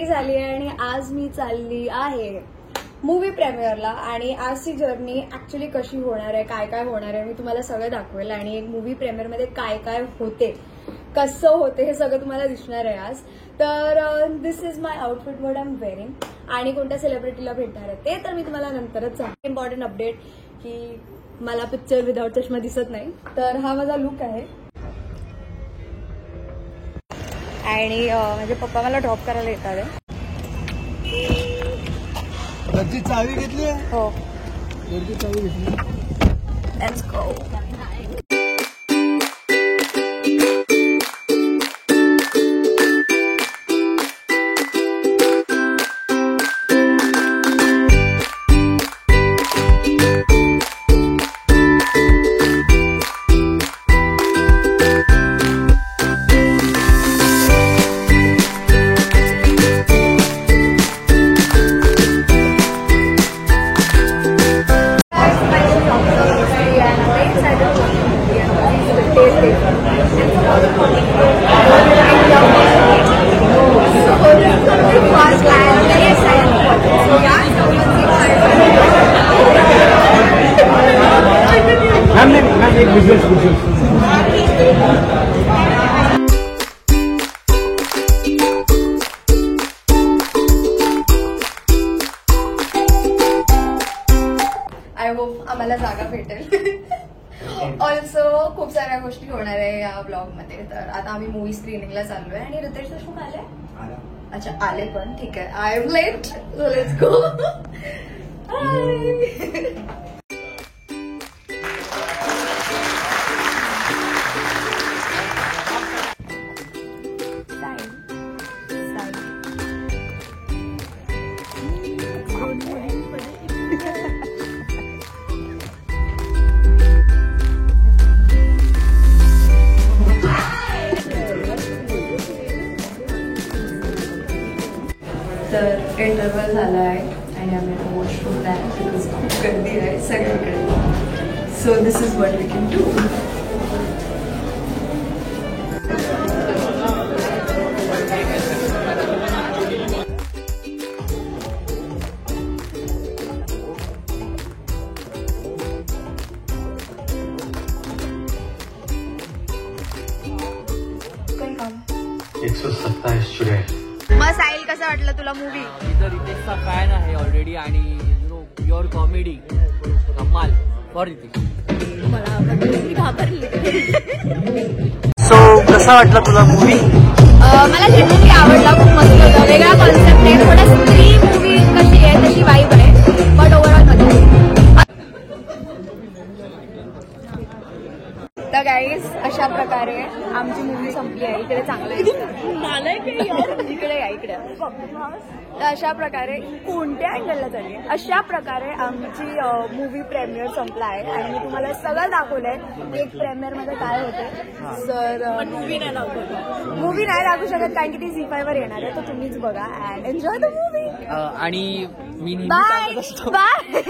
झाली आहे आणि आज मी चालली आहे मूवी प्रीमियरला. आणि आजची जर्नी ऍक्च्युली कशी होणार आहे, काय काय होणार आहे, मी तुम्हाला सगळं दाखवेल. आणि एक मूवी प्रीमियरमध्ये काय काय होते, कसं होते, हे सगळं तुम्हाला दिसणार आहे आज. तर this is my outfit what I am wearing. आणि कोणत्या सेलिब्रिटीला भेटणार आहे ते तर मी तुम्हाला नंतरच सांगते. इम्पॉर्टंट अपडेट की मला पिक्चर विदाउट चष्मा दिसत नाही, तर हा माझा लुक आहे. आणि माझे पप्पा मला ड्रॉप करायला येतात आहे. घरची चावी घेतली आहे. हो, घरची चावी घेतली. Let's go. आय होप आम्हाला जागा भेटेल. ऑल्सो खूप साऱ्या गोष्टी होणार आहे या ब्लॉग मध्ये. तर आता आम्ही मूवी स्क्रीनिंगला चाललोय. आणि रितेश देशमुख आले. अच्छा, आले पण ठीक आहे. I am late, so let's go. तर इंटरव्हल झाला आहे आणि आम्ही आता वॉशरूमला आहे. बिकॉज खूप गर्दी आहे सगळीकडे. So this is what we can do. काही काम 127 चुडेल. मग साहिल, कसं वाटलं तुला मूवी? मी तर रितेशचा फॅन आहे ऑलरेडी आणि यु नो प्युअर कॉमेडी कमाल फॉर रितेश. मला आवडली, मी घाबरली. सो कसा वाटला तुला मूवी? मला जनरली आवडला, खूप मस्त होता. वेगळा कॉन्सेप्ट आहे, थोडा स्त्री मूवी कशी आहे तशी वाईब आहे. बट ओव्हरऑल मजा. तर गाईज, अशा प्रकारे आमची मूवी संपली आहे. इकडे चांगलं आहे, इकडे या, इकडे. तर अशा प्रकारे कोणत्या अँगलला चालली, अशा प्रकारे आमची मूवी प्रीमियर संपला आहे. आणि मी तुम्हाला सगळं दाखवलंय एक प्रीमियरमध्ये काय होते. तर मूवी नाही दाखवू शकत कारण की ती झी5 वर येणार आहे. तर तुम्हीच बघा अँड एन्जॉय द मूवी. आणि मी बाय बाय.